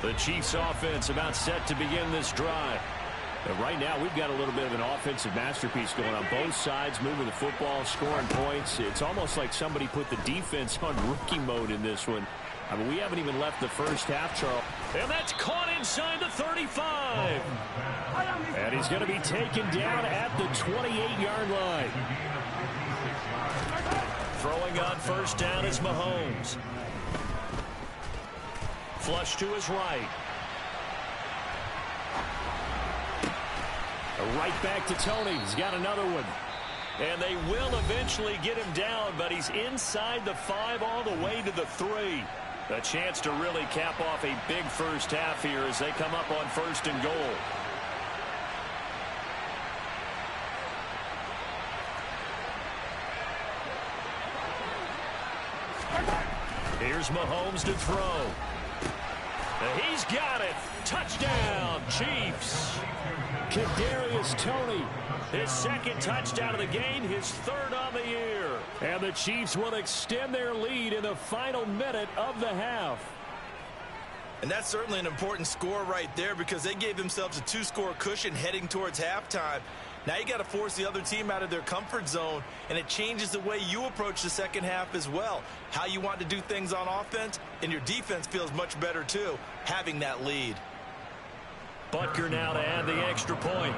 The Chiefs offense about set to begin this drive. And right now, we've got a little bit of an offensive masterpiece going on both sides, moving the football, scoring points. It's almost like somebody put the defense on rookie mode in this one. I mean, we haven't even left the first half, Charles. And that's caught inside the 35. And he's going to be taken down at the 28-yard line. Throwing on first down is Mahomes. Flush to his right. Right back to Tony. He's got another one. And they will eventually get him down, but he's inside the 5 all the way to the 3. A chance to really cap off a big first half here as they come up on first and goal. Here's Mahomes to throw. He's got it. Touchdown, Chiefs. Kadarius Toney, his second touchdown of the game, his third on the year. And the Chiefs will extend their lead in the final minute of the half. And that's certainly an important score right there because they gave themselves a 2-score cushion heading towards halftime. Now you got to force the other team out of their comfort zone, and it changes the way you approach the second half as well. How you want to do things on offense, and your defense feels much better too, having that lead. Butker now to add the extra point.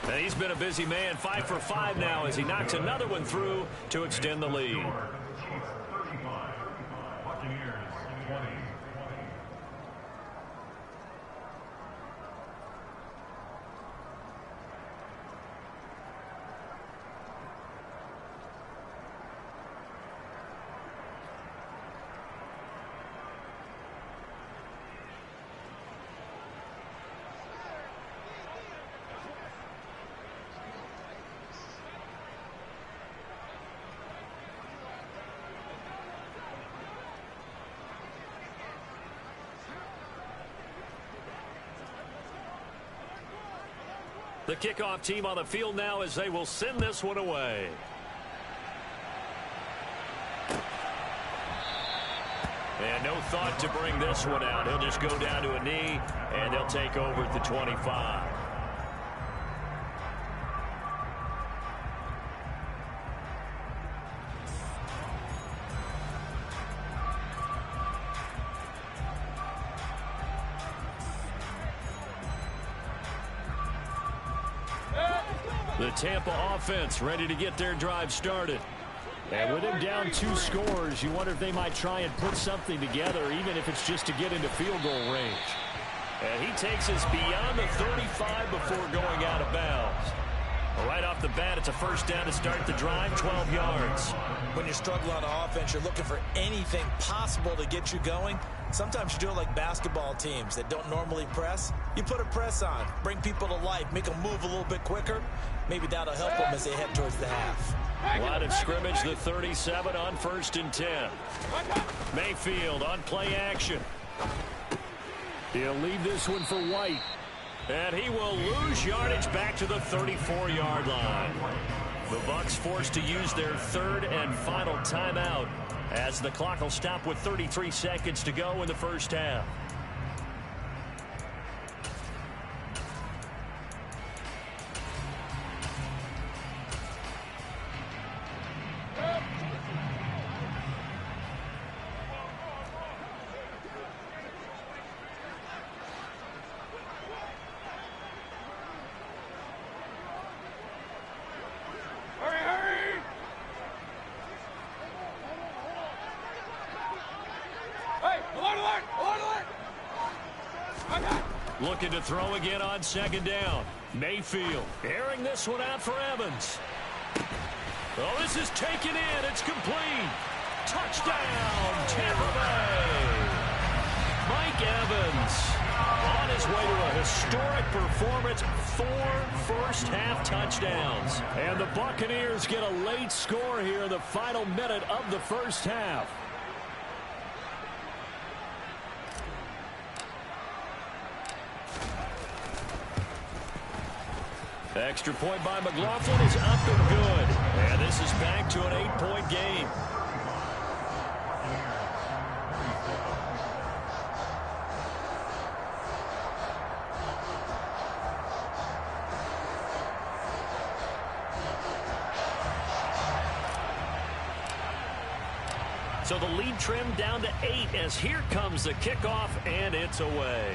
And he's been a busy man, 5 for 5 now as he knocks another one through to extend the lead. The kickoff team on the field now as they will send this one away. And no thought to bring this one out. He'll just go down to a knee, and they'll take over at the 25. The Tampa offense ready to get their drive started. And with him down 2 scores, you wonder if they might try and put something together, even if it's just to get into field goal range. And he takes us beyond the 35 before going out of bounds. Right off the bat, it's a first down to start the drive, 12 yards. When you're struggling on offense, you're looking for anything possible to get you going. Sometimes you do it like basketball teams that don't normally press. You put a press on, bring people to life, make them move a little bit quicker. Maybe that'll help them as they head towards the half. Line of scrimmage, the 37 on 1st and 10. Mayfield on play action. He'll leave this one for White. And he will lose yardage back to the 34-yard line. The Bucs forced to use their third and final timeout as the clock will stop with 33 seconds to go in the first half. Looking to throw again on 2nd down. Mayfield airing this one out for Evans. Oh, this is taken in. It's complete. Touchdown, Tampa Bay. Mike Evans on his way to a historic performance, 4 first-half touchdowns. And the Buccaneers get a late score here in the final minute of the first half. Extra point by McLaughlin is up and good. And this is back to an 8-point game. So the lead trimmed down to 8 as here comes the kickoff, and it's away.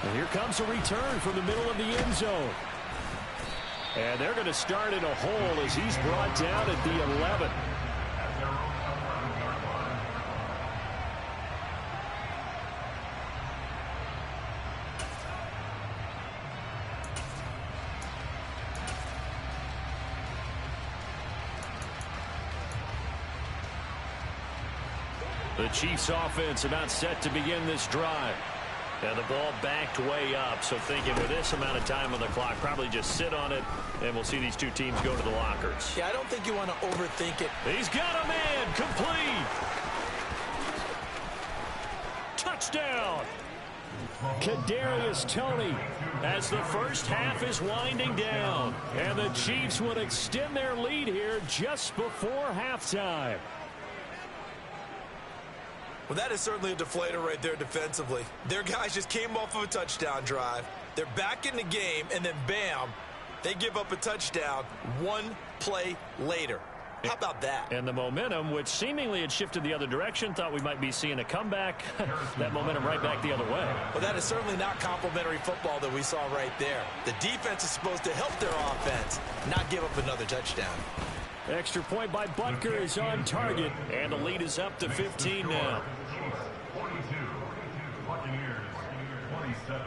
And here comes a return from the middle of the end zone. And they're going to start in a hole as he's brought down at the 11. The Chiefs offense about set to begin this drive. And the ball backed way up, so thinking with this amount of time on the clock, probably just sit on it, and we'll see these two teams go to the lockers. Yeah, I don't think you want to overthink it. He's got a man, complete. Touchdown. Kadarius Toney as the first half is winding down. And the Chiefs would extend their lead here just before halftime. Well, that is certainly a deflator right there defensively. Their guys just came off of a touchdown drive. They're back in the game, and then bam, they give up a touchdown 1 play later. How about that? And the momentum, which seemingly had shifted the other direction, thought we might be seeing a comeback. That momentum right back the other way. Well, that is certainly not complimentary football that we saw right there. The defense is supposed to help their offense, not give up another touchdown. Extra point by Butker is on target, and the lead is up to 15 now. 42, Buccaneers, 27.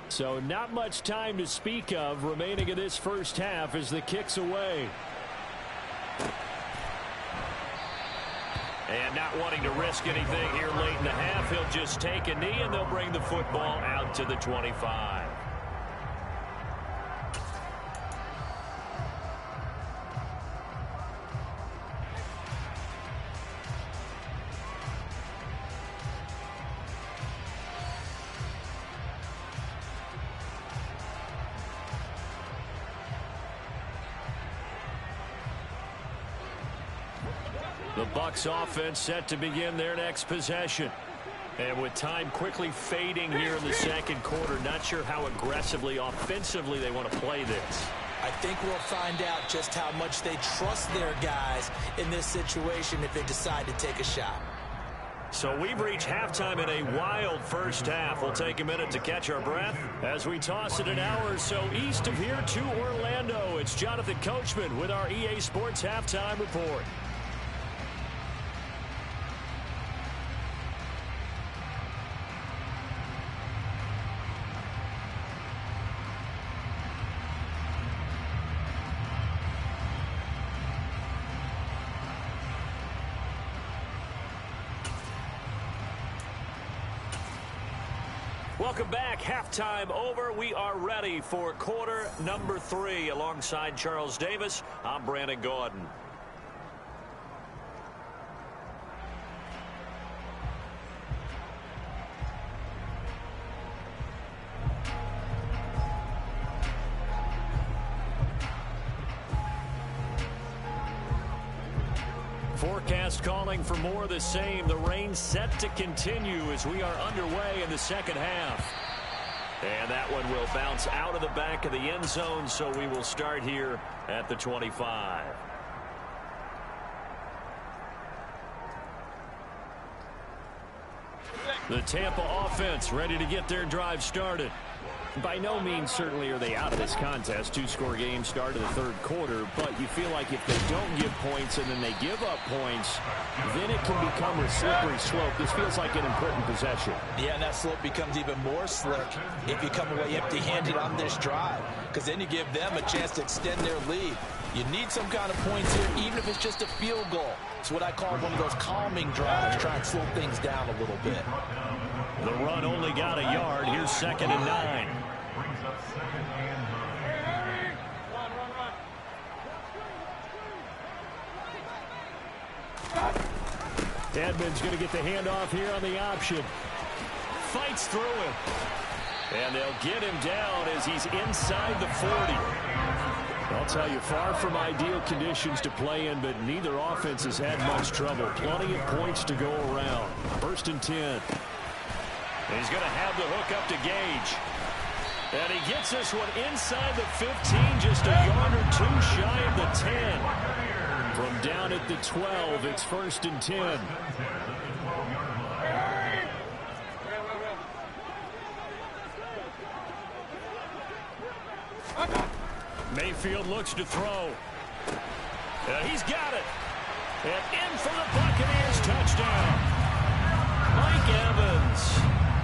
So not much time to speak of remaining in this first half as the kick's away. And not wanting to risk anything here late in the half, he'll just take a knee and they'll bring the football out to the 25. The Bucs offense set to begin their next possession. And with time quickly fading here in the second quarter, not sure how aggressively, offensively they want to play this. I think we'll find out just how much they trust their guys in this situation if they decide to take a shot. So we've reached halftime in a wild first half. We'll take a minute to catch our breath as we toss it an hour or so east of here to Orlando. It's Jonathan Coachman with our EA Sports Halftime Report. Welcome back. Halftime over. We are ready for quarter number 3. Alongside Charles Davis, I'm Brandon Gordon. Forecast calling for more of the same. The rain set to continue as we are underway in the second half. And that one will bounce out of the back of the end zone, so we will start here at the 25. The Tampa offense ready to get their drive started. By no means certainly are they out of this contest. Two-score game start of the third quarter, but you feel like if they don't give points and then they give up points, then it can become a slippery slope. This feels like an important possession. Yeah, and that slope becomes even more slick if you come away empty-handed on this drive, because then you give them a chance to extend their lead. You need some kind of points here, even if it's just a field goal. It's what I call one of those calming drives, try and slow things down a little bit. The run only got a yard. Here's 2nd and 9. Edmonds going to get the handoff here on the option. Fights through him. And they'll get him down as he's inside the 40. I'll tell you, far from ideal conditions to play in, but neither offense has had much trouble. Plenty of points to go around. 1st and 10. He's going to have the hook up to Gage. And he gets this one inside the 15, just a yard or two shy of the 10. From down at the 12, it's 1st and 10. Mayfield looks to throw. He's got it. And in for the Buccaneers touchdown. Mike Evans.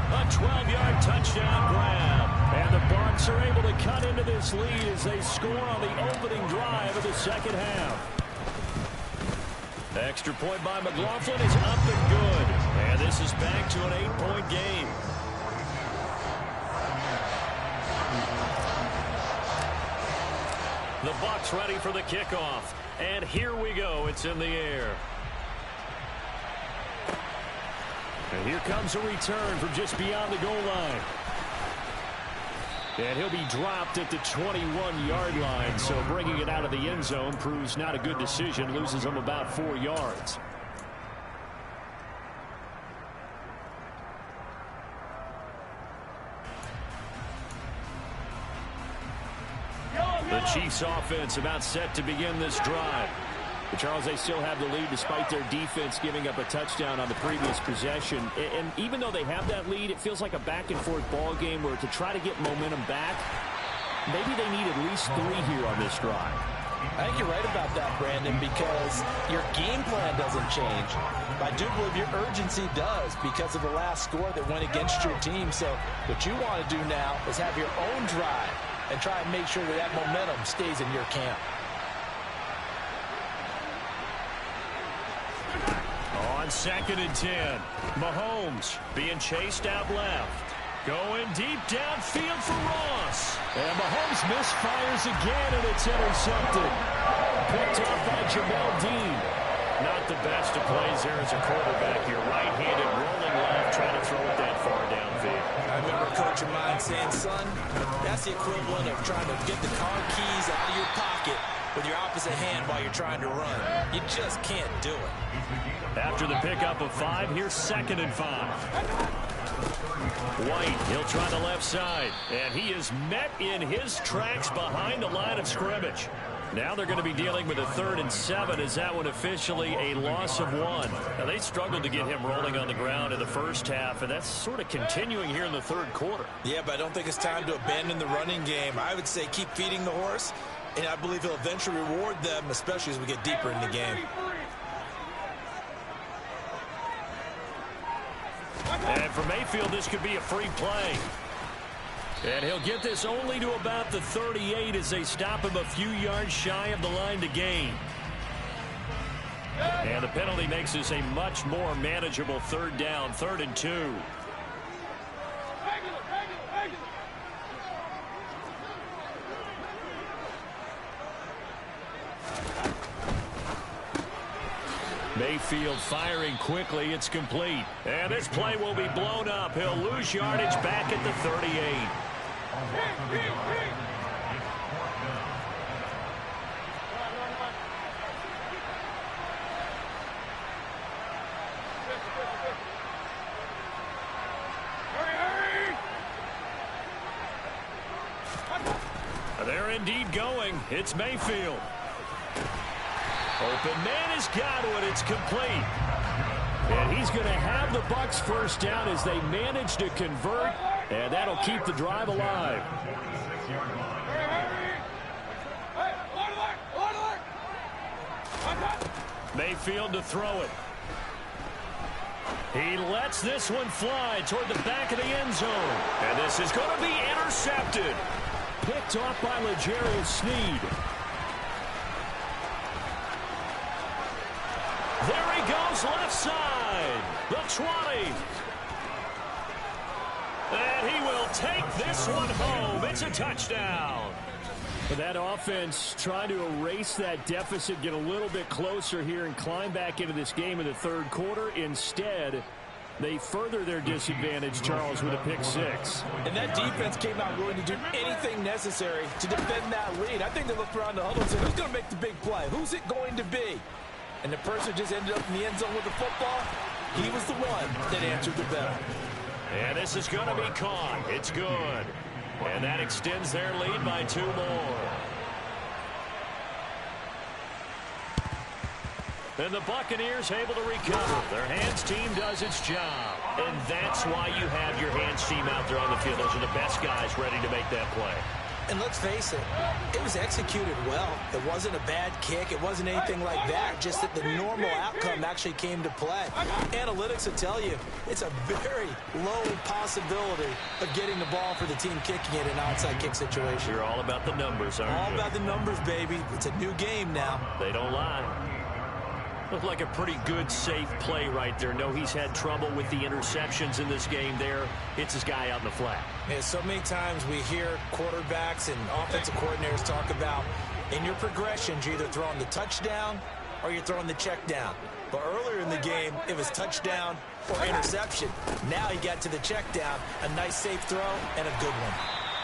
A 12-yard touchdown grab. And the Bucs are able to cut into this lead as they score on the opening drive of the second half. The extra point by McLaughlin is up and good. And this is back to an 8-point game. The Bucs ready for the kickoff. And here we go. It's in the air. And here comes a return from just beyond the goal line. And he'll be dropped at the 21-yard line. So bringing it out of the end zone proves not a good decision. Loses him about 4 yards. The Chiefs offense about set to begin this drive. But Charles, they still have the lead despite their defense giving up a touchdown on the previous possession. And even though they have that lead, it feels like a back-and-forth ball game where to try to get momentum back, maybe they need at least 3 here on this drive. I think you're right about that, Brandon, because your game plan doesn't change. I do believe your urgency does because of the last score that went against your team. So what you want to do now is have your own drive and try and make sure that that momentum stays in your camp. On 2nd and 10, Mahomes being chased out left. Going deep downfield for Ross. And Mahomes misfires again, and it's intercepted. Picked off by Jamel Dean. Not the best of plays there as a quarterback. You're right-handed, rolling left, trying to throw it that far downfield. I remember a coach of mine saying, son, that's the equivalent of trying to get the car keys out of your pocket with your opposite hand while you're trying to run. You just can't do it. After the pickup of 5, here's 2nd and 5. White, he'll try the left side, and he is met in his tracks behind the line of scrimmage. Now they're going to be dealing with a 3rd and 7. Is that one officially a loss of 1? Now, they struggled to get him rolling on the ground in the first half, and that's sort of continuing here in the third quarter. Yeah, but I don't think it's time to abandon the running game. I would say keep feeding the horse, and I believe he'll eventually reward them, especially as we get deeper in the game. And for Mayfield, this could be a free play. And he'll get this only to about the 38 as they stop him a few yards shy of the line to gain. And the penalty makes this a much more manageable 3rd down, 3rd and 2. Mayfield firing quickly. It's complete. And this play will be blown up. He'll lose yardage back at the 38. They're indeed going. It's Mayfield. Open man has got it. It's complete. And And he's going to have the Bucs first down as they manage to convert, and that'll keep the drive alive. Mayfield to throw it. He lets this one fly toward the back of the end zone. And this is going to be intercepted. Picked off by L'Jarius Sneed. There he goes, left side. The 20. And he will take this one home. It's a touchdown. But that offense trying to erase that deficit, get a little bit closer here and climb back into this game in the third quarter. Instead, they further their disadvantage, Charles, with a pick six. And that defense came out willing to do anything necessary to defend that lead. I think they looked around the huddle and said, who's going to make the big play? Who's it going to be? And the person just ended up in the end zone with the football. He was the one that answered the bell. And this is going to be caught. It's good. And that extends their lead by 2 more. And the Buccaneers able to recover. Their hands team does its job. And that's why you have your hands team out there on the field. Those are the best guys ready to make that play. And let's face it, it was executed well. It wasn't a bad kick. It wasn't anything like that. Just that the normal outcome actually came to play. Analytics will tell you it's a very low possibility of getting the ball for the team kicking it in an onside kick situation. You're all about the numbers, aren't you? All about the numbers, baby. It's a new game now. They don't lie. Looked like a pretty good, safe play right there. No, he's had trouble with the interceptions in this game there. It's his guy out in the flat. Yeah, so many times we hear quarterbacks and offensive coordinators talk about in your progressions, you're either throwing the touchdown or you're throwing the check down. But earlier in the game, it was touchdown or interception. Now he got to the check down, a nice safe throw, and a good one.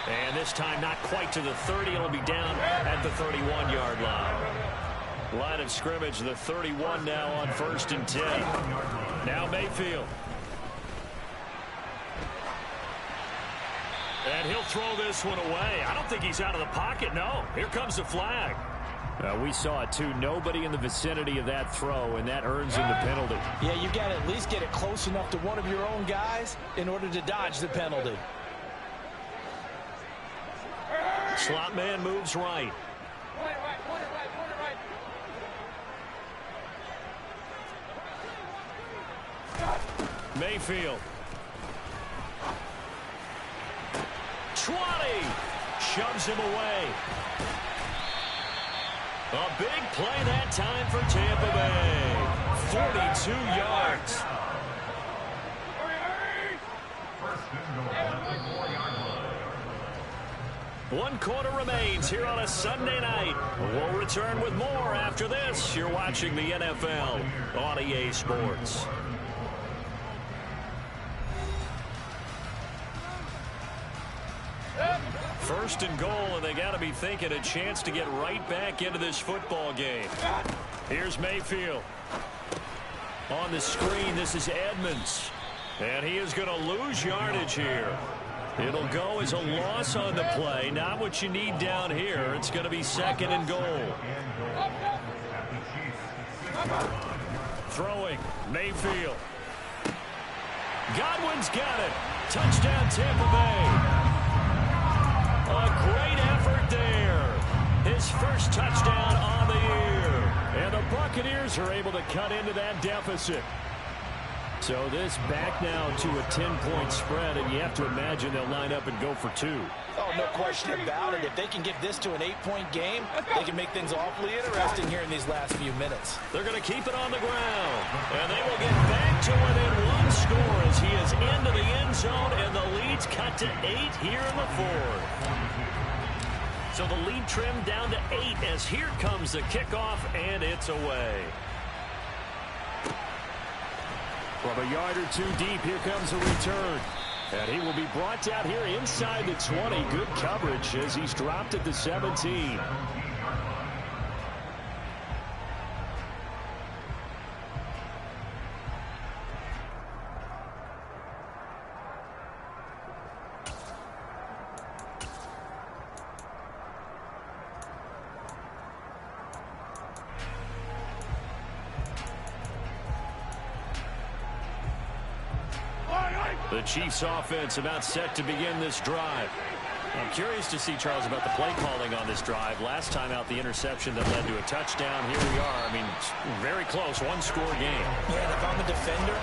And this time not quite to the 30. It'll be down at the 31-yard line. Line of scrimmage, the 31 now on 1st and 10. Now Mayfield. And he'll throw this one away. I don't think he's out of the pocket, no. Here comes the flag. We saw it, too. Nobody in the vicinity of that throw, and that earns him the penalty. Yeah, you got to at least get it close enough to one of your own guys in order to dodge the penalty. Slot man moves right. Mayfield. 20. Shoves him away. A big play that time for Tampa Bay. 42 yards. One quarter remains here on a Sunday night. We'll return with more after this. You're watching the NFL on EA Sports. First and goal, and they got to be thinking a chance to get right back into this football game. Here's Mayfield. On the screen, this is Edmonds. And he is going to lose yardage here. It'll go as a loss on the play. Not what you need down here. It's going to be 2nd and goal. Throwing, Mayfield. Godwin's got it. Touchdown, Tampa Bay. A great effort there. His first touchdown on the year. And the Buccaneers are able to cut into that deficit. So this back now to a 10-point spread, and you have to imagine they'll line up and go for 2. Oh, no question about it. If they can get this to an 8-point game, they can make things awfully interesting here in these last few minutes. They're going to keep it on the ground. And they will get back to within 1 score as he is into the end zone, and the lead's cut to 8 here in the 4th. So the lead trimmed down to 8 as here comes the kickoff, and it's away. From a yard or 2 deep, here comes a return. And he will be brought down here inside the 20. Good coverage as he's dropped at the 17. The Chiefs offense about set to begin this drive. I'm curious to see, Charles, about the play calling on this drive. Last time out, the interception that led to a touchdown. Here we are. I mean, very close, one-score game. Yeah, and if I'm a defender,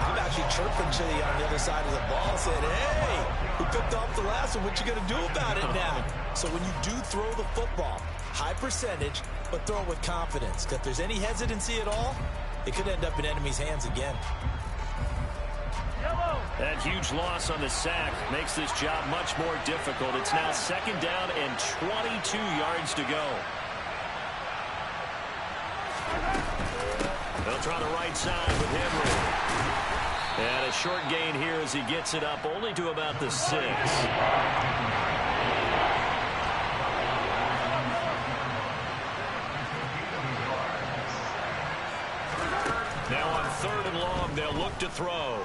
I'm actually chirping to you on the other side of the ball, saying, hey, we picked off the last one. What you going to do about it now? So when you do throw the football, high percentage, but throw it with confidence. If there's any hesitancy at all, it could end up in enemy's hands again. That huge loss on the sack makes this job much more difficult. It's now second down and 22 yards to go. They'll try the right side with Henry. And a short gain here as he gets it up only to about the 6. Now on 3rd and long, they'll look to throw.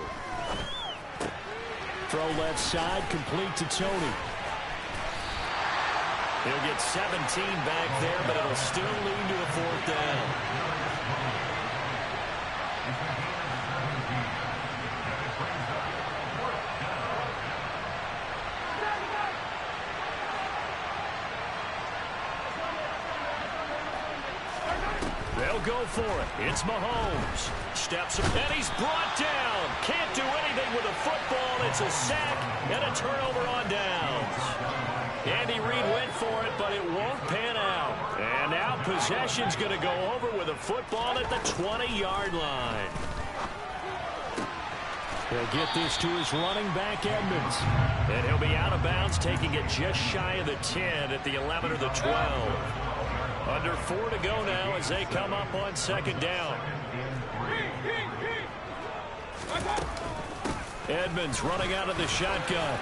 Throw left side, complete to Tony. He'll get 17 back there, but it'll still lead to a 4th down. They'll go for it. It's Mahomes. Steps up, and he's brought down. Can't do anything with a football. It's a sack and a turnover on downs. Andy Reid went for it, but it won't pan out. And now possession's going to go over with a football at the 20-yard line. He'll get this to his running back, Edmonds. And he'll be out of bounds, taking it just shy of the 10 at the 11 or the 12. Under 4 to go now as they come up on 2nd down. Edmonds running out of the shotgun.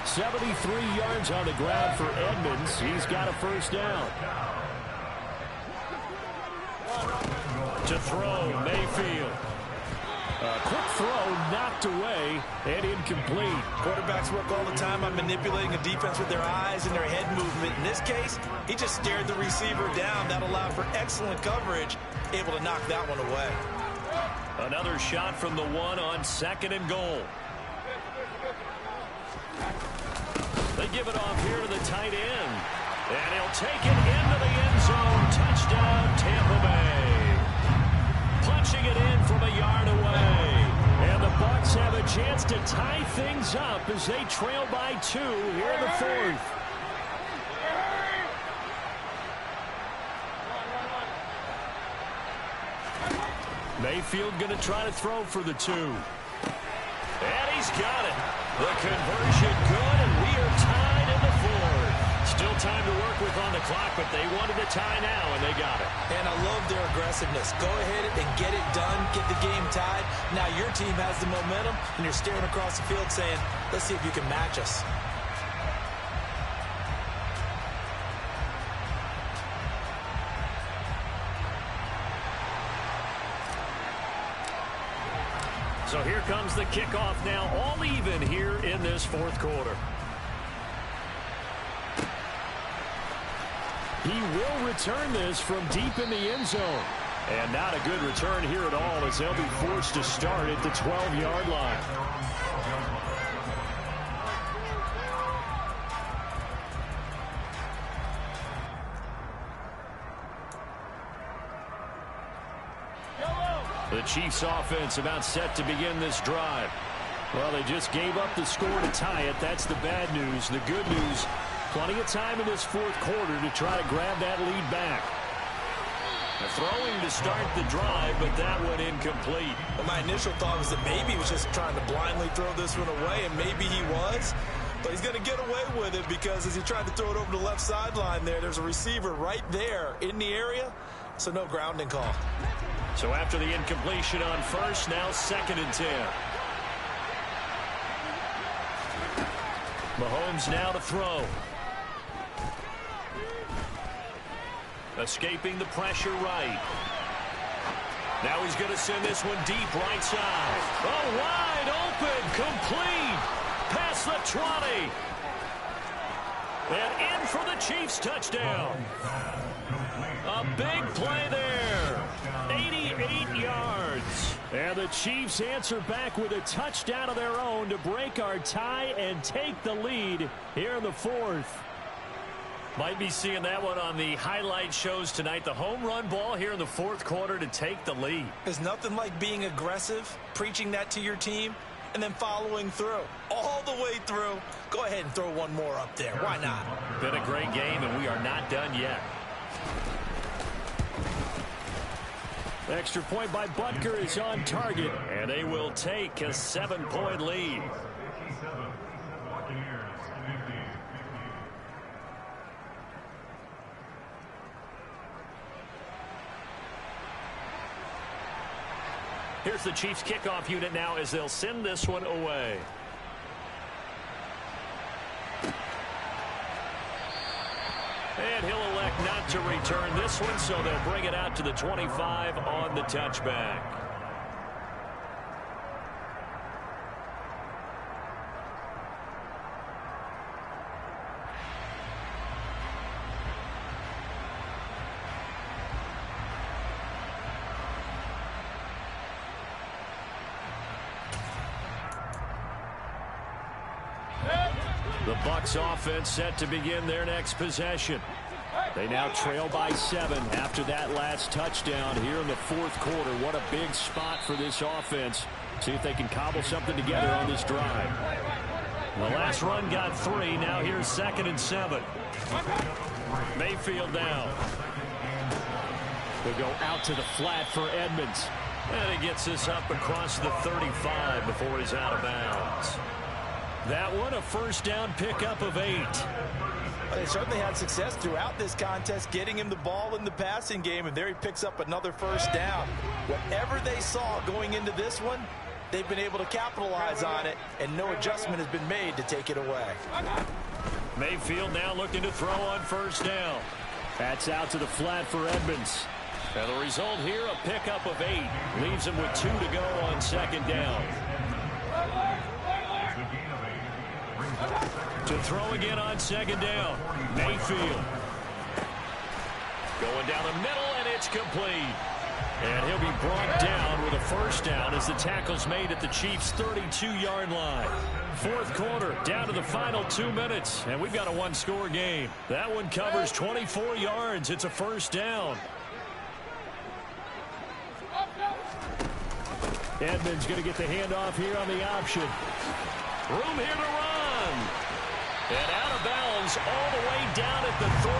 73 yards on the ground for Edmonds. He's got a 1st down. To throw, Mayfield. A quick throw knocked away and incomplete. Quarterbacks work all the time on manipulating a defense with their eyes and their head movement. In this case, he just stared the receiver down. That allowed for excellent coverage, able to knock that one away. Another shot from the 1 on 2nd and goal. They give it off here to the tight end. And he'll take it into the end zone. Touchdown, Tampa Bay. Punching it in from a yard away. And the Bucs have a chance to tie things up as they trail by 2 here in the 4th. Mayfield going to try to throw for the 2. And he's got it. The conversion good, and we are tied in the 4th. Still time to work with on the clock, but they wanted a tie now, and they got it. And I love their aggressiveness. Go ahead and get it done, get the game tied. Now your team has the momentum, and you're staring across the field saying, let's see if you can match us. So here comes the kickoff now, all even here in this 4th quarter. He will return this from deep in the end zone. And not a good return here at all as they'll be forced to start at the 12-yard line. The Chiefs offense about set to begin this drive. Well, they just gave up the score to tie it. That's the bad news. The good news, plenty of time in this 4th quarter to try to grab that lead back. Throwing to start the drive, but that went incomplete. Well, my initial thought was that maybe he was just trying to blindly throw this one away, and maybe he was. But he's going to get away with it because as he tried to throw it over the left sideline there's a receiver right there in the area, so no grounding call. So after the incompletion on 1st, now 2nd and 10. Mahomes now to throw. Escaping the pressure right. Now he's going to send this one deep right side. Oh, wide open, complete. Past the 20. And in for the Chiefs touchdown. A big play there. 88 yards. And the Chiefs answer back with a touchdown of their own to break our tie and take the lead here in the fourth. Might be seeing that one on the highlight shows tonight. The home run ball here in the fourth quarter to take the lead. There's nothing like being aggressive, preaching that to your team, and then following through. All the way through. Go ahead and throw one more up there. Why not? Been a great game, and we are not done yet. Extra point by Butker is on target, and they will take a 7-point lead. Here's the Chiefs kickoff unit now as they'll send this one away. And he'll elect not to return this one, so they'll bring it out to the 25 on the touchback. The Bucs offense set to begin their next possession. They now trail by 7 after that last touchdown here in the fourth quarter. What a big spot for this offense. See if they can cobble something together on this drive. The last run got 3. Now here's 2nd and 7. Mayfield now. They'll go out to the flat for Edmonds. And he gets this up across the 35 before he's out of bounds. That one, a first down pickup of 8. They certainly had success throughout this contest getting him the ball in the passing game, and there he picks up another first down. Whatever they saw going into this one, they've been able to capitalize on it, and no adjustment has been made to take it away. Mayfield now looking to throw on first down. That's out to the flat for Edmonds. And the result here, a pickup of 8. Leaves him with 2 to go on 2nd down. To throw again on 2nd down. Mayfield. Going down the middle, and it's complete. And he'll be brought down with a first down as the tackle's made at the Chiefs' 32-yard line. Fourth quarter, down to the final 2 minutes, and we've got a one-score game. That one covers 24 yards. It's a first down. Edmonds going to get the handoff here on the option. Room here to run. And out of bounds all the way down at the 3.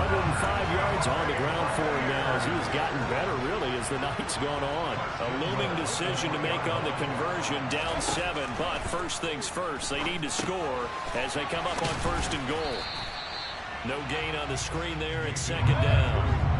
105 yards on the ground for him now as he's gotten better, really, as the night's gone on. A looming decision to make on the conversion, down 7. But first things first, they need to score as they come up on 1st and goal. No gain on the screen there at 2nd down.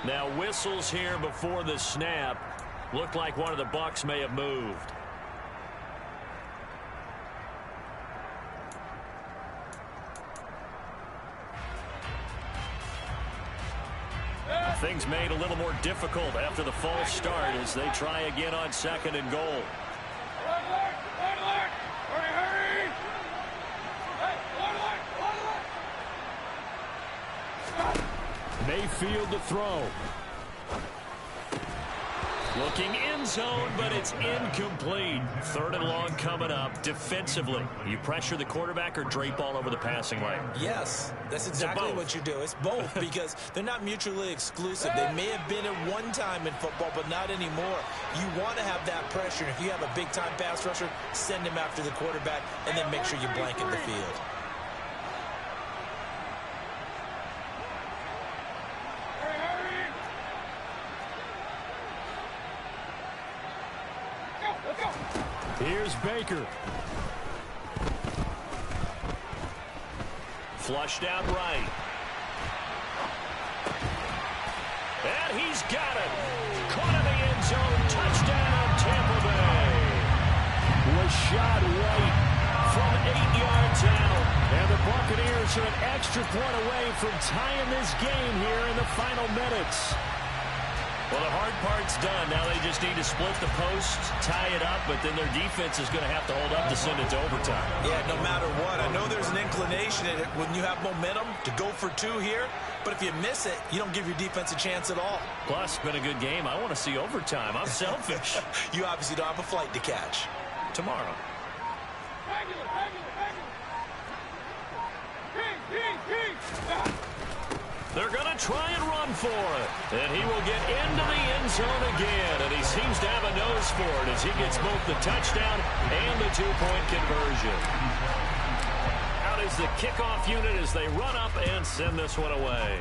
Now whistles here before the snap. Looked like one of the Bucs may have moved. Things made a little more difficult after the false start as they try again on 2nd and goal. Mayfield to throw. Looking end zone, but it's incomplete. 3rd and long coming up. Defensively, you pressure the quarterback or drape all over the passing lane? Yes, that's exactly what you do. It's both because they're not mutually exclusive. They may have been at one time in football, but not anymore. You want to have that pressure. If you have a big-time pass rusher, send him after the quarterback, and then make sure you blanket the field. Here's Baker. Flushed out right. And he's got it. Caught in the end zone. Touchdown, Tampa Bay. a shot right from 8 yards out. And the Buccaneers are an extra point away from tying this game here in the final minutes. Well, the hard part's done. Now they just need to split the post, tie it up, but then their defense is going to have to hold up to send it to overtime. Yeah, no matter what. I know there's an inclination in it when you have momentum to go for two here, but if you miss it, you don't give your defense a chance at all. Plus, it's been a good game. I want to see overtime. I'm selfish. You obviously don't have a flight to catch. Tomorrow. They're going to try and run for it. And he will get into the end zone again. And he seems to have a nose for it as he gets both the touchdown and the two-point conversion. Out is the kickoff unit as they run up and send this one away.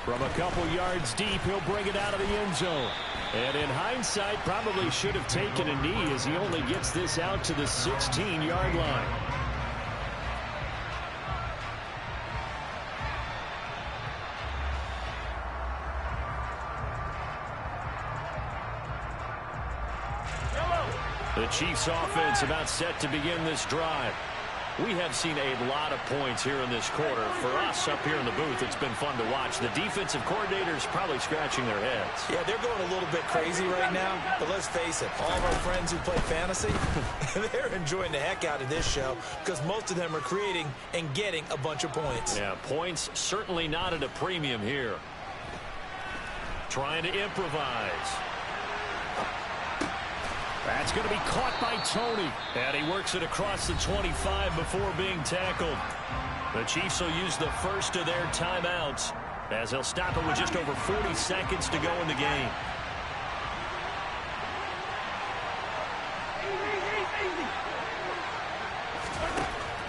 From a couple yards deep, he'll bring it out of the end zone. And in hindsight, probably should have taken a knee as he only gets this out to the 16-yard line. The Chiefs offense about set to begin this drive. We have seen a lot of points here in this quarter. For us up here in the booth, it's been fun to watch. The defensive coordinators probably scratching their heads. Yeah, they're going a little bit crazy right now, but let's face it, all of our friends who play fantasy, they're enjoying the heck out of this show because most of them are creating and getting a bunch of points. Yeah, points certainly not at a premium here. Trying to improvise. That's going to be caught by Tony. And he works it across the 25 before being tackled. The Chiefs will use the first of their timeouts as they'll stop it with just over 40 seconds to go in the game.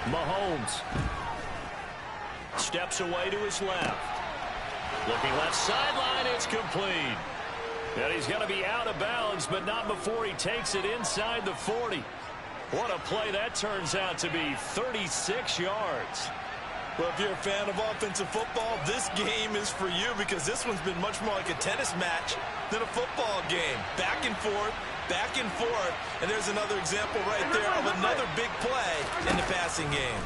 Mahomes steps away to his left. Looking left sideline, it's complete. And he's going to be out of bounds, but not before he takes it inside the 40. What a play that turns out to be, 36 yards. Well, if you're a fan of offensive football, this game is for you because this one's been much more like a tennis match than a football game. Back and forth, and there's another example right there of another big play in the passing game.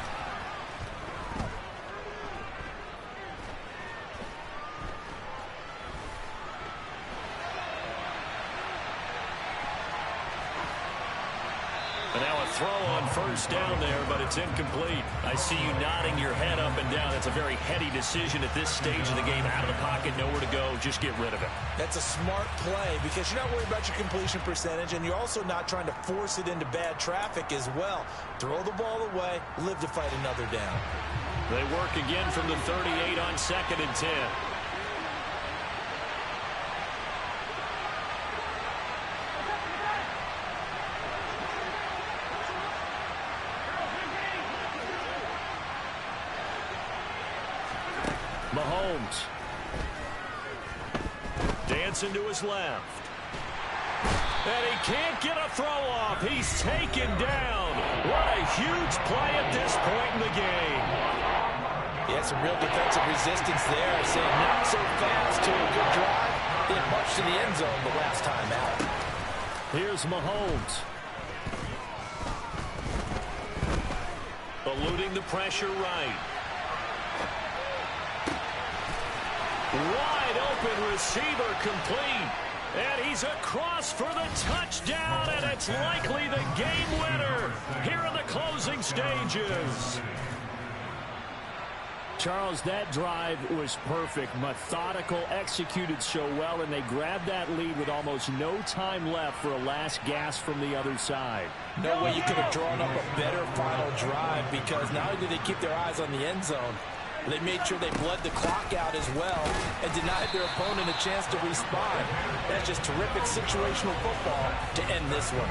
And now a throw on first down there, but it's incomplete. I see you nodding your head up and down. It's a very heady decision at this stage of the game. Out of the pocket, nowhere to go. Just get rid of it. That's a smart play because you're not worried about your completion percentage, and you're also not trying to force it into bad traffic as well. Throw the ball away, live to fight another down. They work again from the 38 on 2nd and 10. Mahomes dancing to his left. And he can't get a throw off. He's taken down. What a huge play at this point in the game. Yeah, some real defensive resistance there. Saying not so fast to a good drive. Didn't much to the end zone the last time out. Here's Mahomes. Eluding the pressure right. Wide open receiver complete. And he's across for the touchdown, and it's likely the game winner here in the closing stages. Charles, that drive was perfect, methodical, executed so well, and they grabbed that lead with almost no time left for a last gasp from the other side. No way you could have drawn up a better final drive because not only did they keep their eyes on the end zone, they made sure they bled the clock out as well and denied their opponent a chance to respond. That's just terrific situational football to end this one.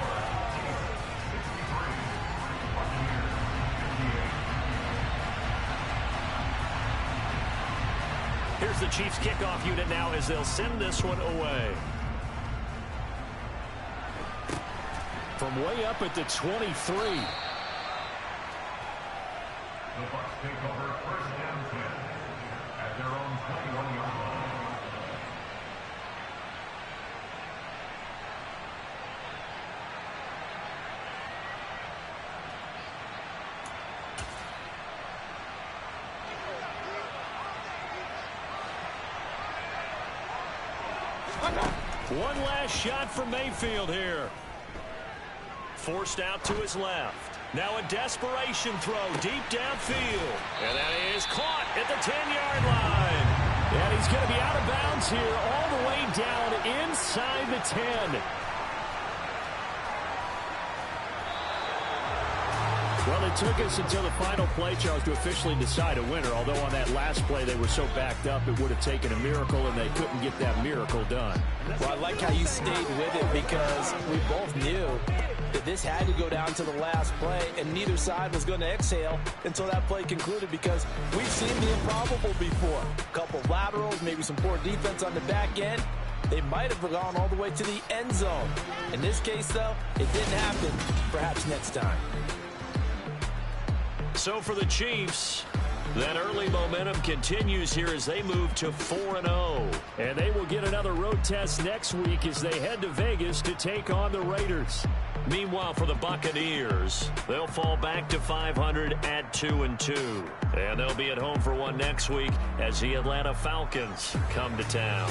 Here's the Chiefs kickoff unit now as they'll send this one away. From way up at the 23. The Bucs take over first down 10 at their own 21-yard line. One last shot for Mayfield here. Forced out to his left. Now a desperation throw deep downfield. And that is caught at the 10-yard line. And he's going to be out of bounds here all the way down inside the 10. Well, it took us until the final play, Charles, to officially decide a winner. Although on that last play they were so backed up, it would have taken a miracle, and they couldn't get that miracle done. Well, I like how you stayed with it because we both knew that this had to go down to the last play, and neither side was going to exhale until that play concluded because we've seen the improbable before. A couple of laterals, maybe some poor defense on the back end. They might have gone all the way to the end zone. In this case, though, it didn't happen. Perhaps next time. So for the Chiefs, that early momentum continues here as they move to 4-0. And they will get another road test next week as they head to Vegas to take on the Raiders. Meanwhile, for the Buccaneers, they'll fall back to 500 at 2-2. And they'll be at home for one next week as the Atlanta Falcons come to town.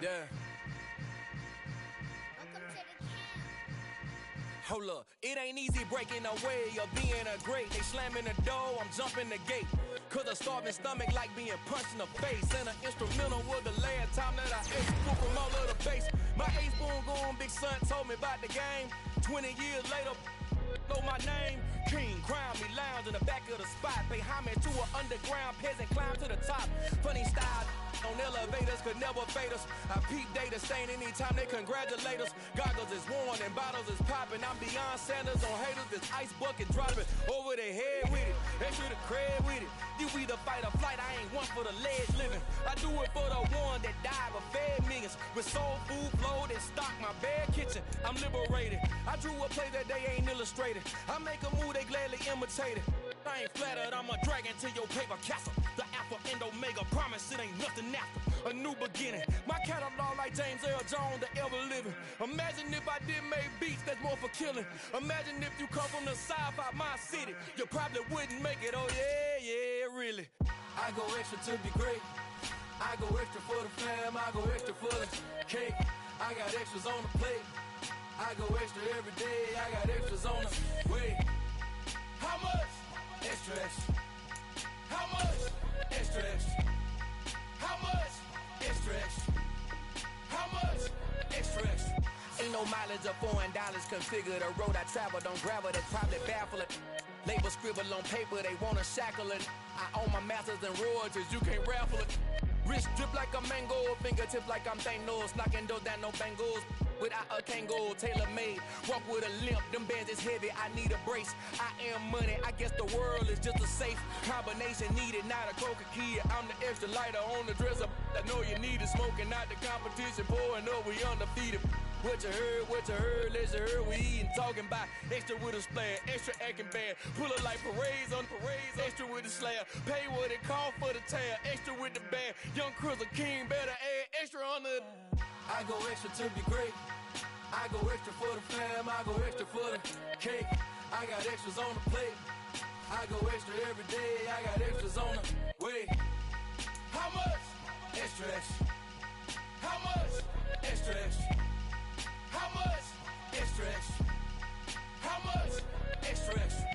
Yeah. Hold up, it ain't easy breaking away or being a great. They slamming the door, I'm jumping the gate. Cause a starving stomach like being punched in the face. And an instrumental was the last time that I ate food from all of the bass. My ace boom going, big son told me about the game. 20 years later, know my name. King, crown me, lounge in the back of the spot. Pay homage to an underground peasant, climb to the top. Funny style on elevators could never fade us. I peep data stain anytime they congratulate us. Goggles is worn and bottles is popping. I'm beyond Sanders on haters. This ice bucket dropping over their head with it. Extra the cred with it. You either fight or flight. I ain't one for the ledge living. I do it for the one that died but fed millions. With soul food flowed and stocked my bare kitchen. I'm liberated. I drew a play that they ain't illustrated. I make a move they gladly imitate it. I ain't flattered, I'm a dragon to your paper castle. The Alpha and Omega, promise it ain't nothing after. A new beginning, my catalog like James Earl Jones, the ever living. Imagine if I didn't make beats, that's more for killing. Imagine if you come from the south out my city, you probably wouldn't make it, oh yeah, really. I go extra to be great. I go extra for the fam, I go extra for the cake. I got extras on the plate. I go extra every day, I got extras on the way. How much? Extra, extra. How much? Extra, extra. How much? Extra, extra. How much? Extra, extra. Ain't no mileage or $4 configure the road I travel. Don't gravel, that's probably baffling. Label scribble on paper, they wanna shackle it. I own my masters and royalties, you can't raffle it. Wrist drip like a mango, fingertips like I'm Thanos, knocking doors down, no bangles. Without a Kango, tailor-made, walk with a limp, them bands is heavy, I need a brace. I am money, I guess the world is just a safe combination needed, not a coca key. I'm the extra lighter on the dresser, I know you need it, smoking out the competition, pouring up, we undefeated. What you heard, let's you heard, we eatin', talking about extra with a splash, extra acting bad, pull it like parades on parades, extra with the slab, pay what it cost for the tab, extra with the band, young Cruz a king, better add extra on the. I go extra to be great. I go extra for the fam, I go extra for the cake. I got extras on the plate. I go extra every day, I got extras on the way. How much? Extra, extra. How much? Extra, extra. How much? Extra, extra. How much? Extra, extra.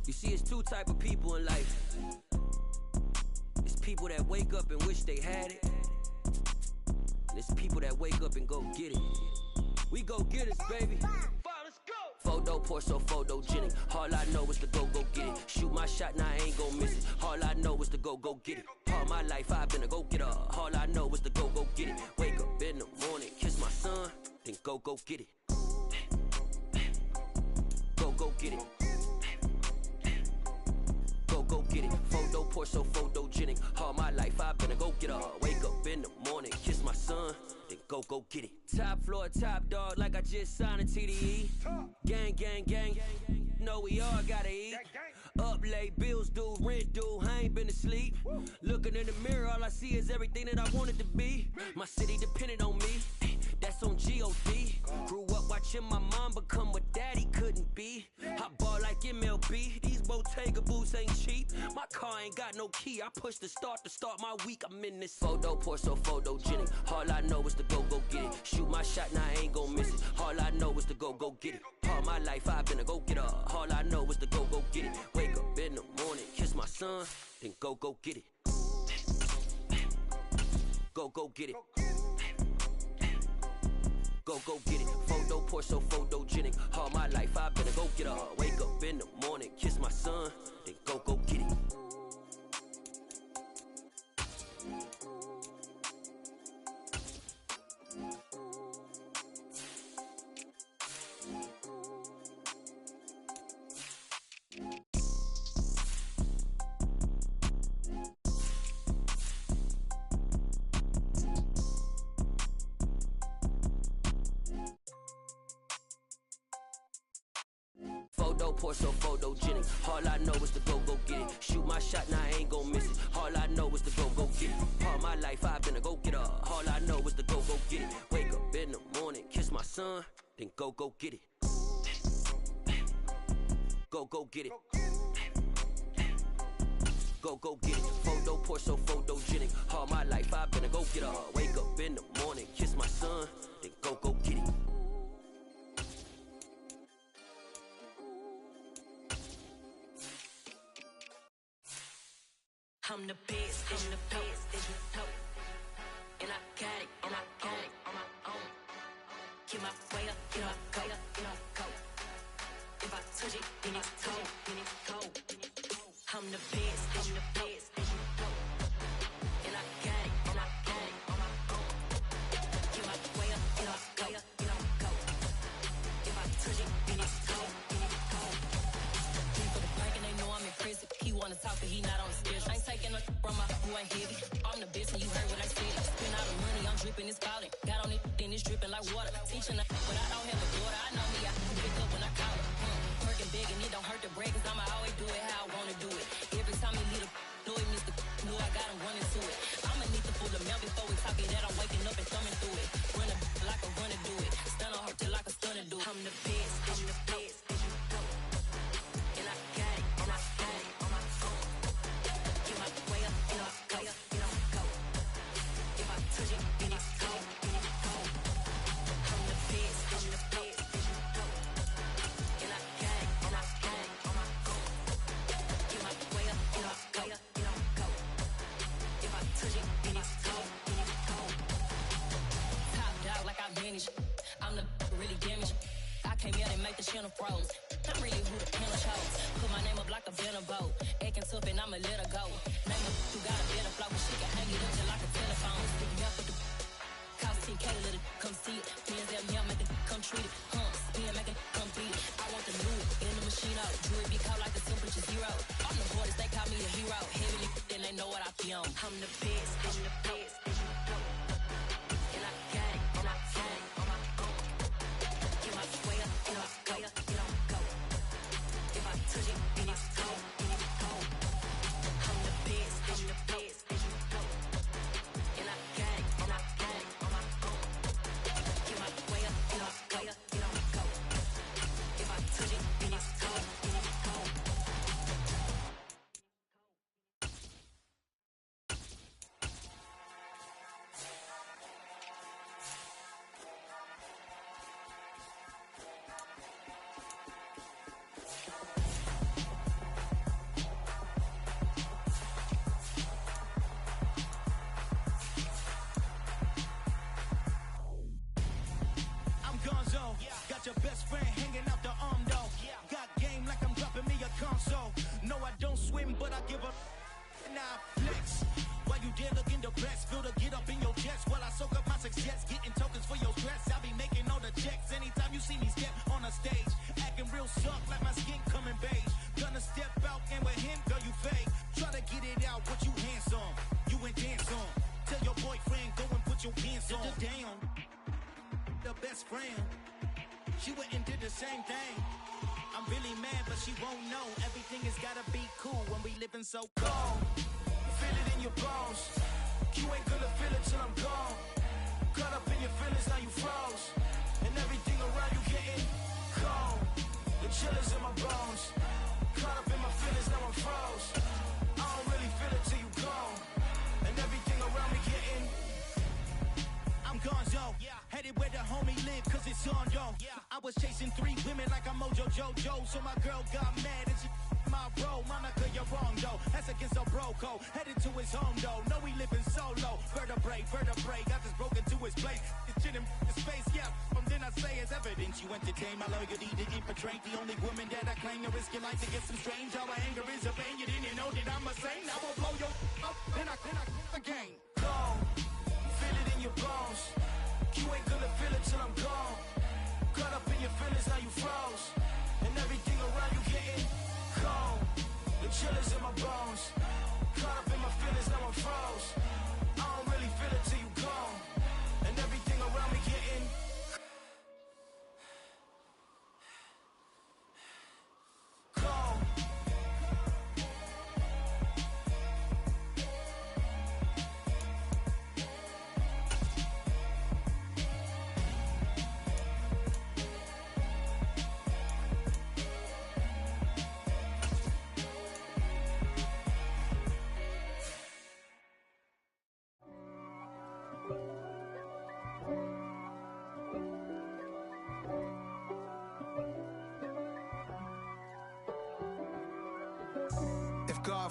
You see, it's two type of people in life. It's people that wake up and wish they had it. And it's people that wake up and go get it. We go get it, baby. Photo, Porsche, photogenic. All I know is to go get it. Shoot my shot, now I ain't gon' miss it. All I know is to go get it. All my life I've been a go getter. All I know is to go get it. Wake up in the morning, kiss my son, then go get it. Go get it. Go get it. Photo, Porsche, photogenic. All my life I've been a go getter. Wake up in the morning, kiss my son, then go get it. Top floor, top dog, like I just signed a TDE. Gang, gang, gang. Know we all gotta eat. Up late, bills due, rent due, I ain't been asleep. Looking in the mirror, all I see is everything that I wanted to be. My city depended on me, that's on G.O.D. Grew up watching my mom become what daddy couldn't be. I ball like MLB, these Bottega boots ain't cheap. My car ain't got no key, I push the start to start my week. I'm in this photo, Porsche, photogenic. All I know is to go get it. Shoot my shot, now I ain't gon' miss it. All I know is to go get it. All my life I've been a go getter. All I know is to go get it. Wake up in the morning, kiss my son, then go get it. Go get it. Go get it. Photo, Porsche, photogenic. All my life I've been a go getter. Wake up in the morning, kiss my son, then go get it. pour so photogenic. All I know is to go get it. Shoot my shot, now I ain't gon' miss it. All I know is to go get it. All my life I've been a go-getter. All I know is to go get it. Wake up in the morning, kiss my son, then go get it. Go get it. Go get it. Photo pour so photogenic. All my life I've been a go-getter. Wake up in the morning, kiss my son, then go get it. I'm the best, I'm the best, that you know. And I got it on my own. Get my way up, get my go. If I touch it, then it's cold. I'm the best, that you know. And I got it on my own. Get my way up, get my go. If I touch it, then it's cold. People the break and they know I'm impressive. He wanna talk, but he not on the schedule. I ain't taking no from my who ain't heavy. I'm the best and you heard what I said. Spend all the money, I'm dripping, it's falling. Got on it, then it's dripping like water. Teaching her, but I don't have a daughter. I know me, I can pick up when I call her. Working big and it don't hurt the break, cause I'ma always do it how I wanna do it. Every time he lead a know it means the know I got him running to it. I'ma need to pull the mail before we talk it that I'm waking up and thumbing through it. Run a like a runner do it. Stun on her till like a stunner do it. I'm the best, that you know. And I got it on my own. Get my way up, get my go. If I touch it, then it's cold. I'm the best, that you know. And I got it on my own. Get my way up, get my go. If I touch it, then it's cold. Top dog like I manage. I'm the really damaged. I came here and make the channel froze. I'm really who the panel chose. Put my name up like a venom boat. Acting tough and I'ma let her go. Name her who got a better flow, but she can hang it up just like a telephone. Pick me up with the cost 10K, let it come see it. Friends tell me I'll make it come treat it. Spin, make it come beat it. I want the new in the machine out. Jewelry be cold like the temperature zero. On the borders, they call me a hero. Heavily, then they know what I be on. I'm the best, that you know. And I got it on my own. Get my way up, get my go. If I touch it, then it's cold. I'm the best, that you know. And I got it on my own. Get my way up, get my go. If I touch it, then it's cold. Got your best friend hanging out the arm though. Got game like I'm dropping me a console. No, I don't swim, but I give up. Now flex. While you there looking depressed, feel the get up in your chest while I soak up my success. Getting tokens for your stress. I be making all the checks anytime you see me step on a stage. Acting real soft like my skin coming beige. Gonna step out and with him, girl, you fake. Try to get it out, what you handsome. You ain't dance on. Tell your boyfriend, go and put your pants on. Down. The best friend. She went and did the same thing. I'm really mad, but she won't know. Everything has gotta be cool when we living so cold. Feel it in your bones. You ain't gonna feel it till I'm gone. Caught up in your feelings, now you froze. And everything around you getting cold. The chill is in my bones. Caught up in my feelings, now I'm froze. I don't really feel it till you gone. And everything around me getting I'm gonzo. Headed where the homie live, cause it's on, yo. I was chasing 3 women like I'm Mojo Jojo. So my girl got mad and she my bro. Monica, you're wrong, though. That's against a bro code. Headed to his home, though. No, we living solo. Vertebrae. Got this broken to his place. It's shit in his face, yeah. From then I say as evidence. You entertain my loyalty to infiltrate. The only woman that I claim to risk your life to get some strange. How my anger is a pain. You didn't know that I'm a saint. I will blow your up. Then I again. Go. Feel it in your bones. You ain't gonna feel it till I'm gone. Caught up in your feelings, now you froze. And everything around you getting cold. The chill is in my bones. Caught up in my feelings, now I'm froze. I don't really feel it till you gone. And everything around me getting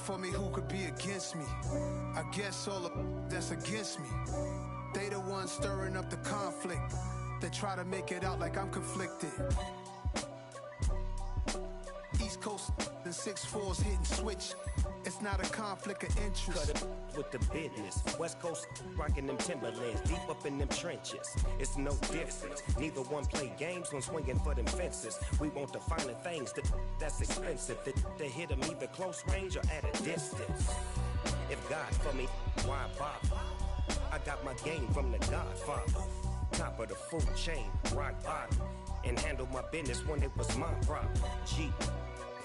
for me, who could be against me? I guess all of that's against me. They the ones stirring up the conflict. They try to make it out like I'm conflicted. East Coast and 6'4s hitting switch. It's not a conflict of interest. Cut it with the business. West Coast rocking them Timberlands, deep up in them trenches. It's no difference. Neither one play games when swinging for them fences. We want the finer things that's expensive. That hit them either close range or at a distance. If God for me, why bother? I got my game from the Godfather. Top of the food chain, rock bottom. And handle my business when it was my problem. G.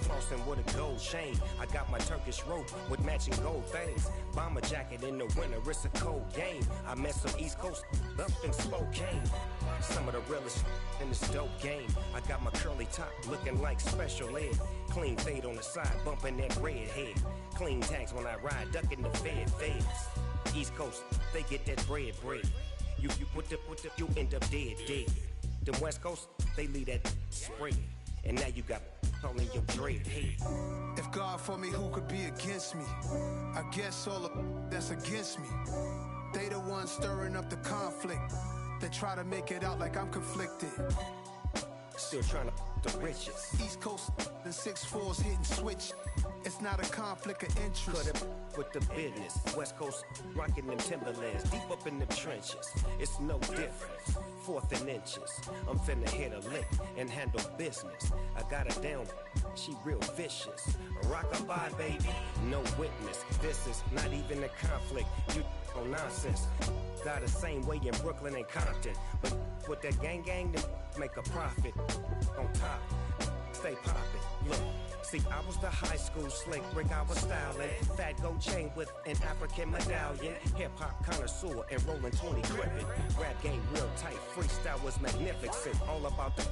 Flossing with a gold chain. I got my Turkish rope with matching gold things. Bomber jacket in the winter, it's a cold game. I met some East Coast up in Spokane. Some of the realest in this dope game. I got my curly top looking like special ed. Clean fade on the side, bumping that red head. Clean tags when I ride, ducking the feds. East Coast, they get that bread. You you end up dead. Them West Coast, they leave that spread. And now you got on your dread head. If God for me, who could be against me? I guess all of that's against me. They the ones stirring up the conflict. They try to make it out like I'm conflicted. Still trying to the riches. East Coast and 6'4s hitting switch. It's not a conflict of interest. Cut it with the business. West Coast rocking them Timberlands, deep up in the trenches. It's no difference. 4th and inches. I'm finna hit a lick and handle business. I got her down, she real vicious. Rock-a-bye, baby, no witness. This is not even a conflict. You on nonsense. Got the same way in Brooklyn and Compton. But with that gang, then make a profit. On top, stay poppin'. Look. See, I was the high school slick Rick, I was styling. Fat gold chain with an African medallion. Hip-hop connoisseur and rolling 20 crippin'. Rap game real tight, freestyle was magnificent. All about the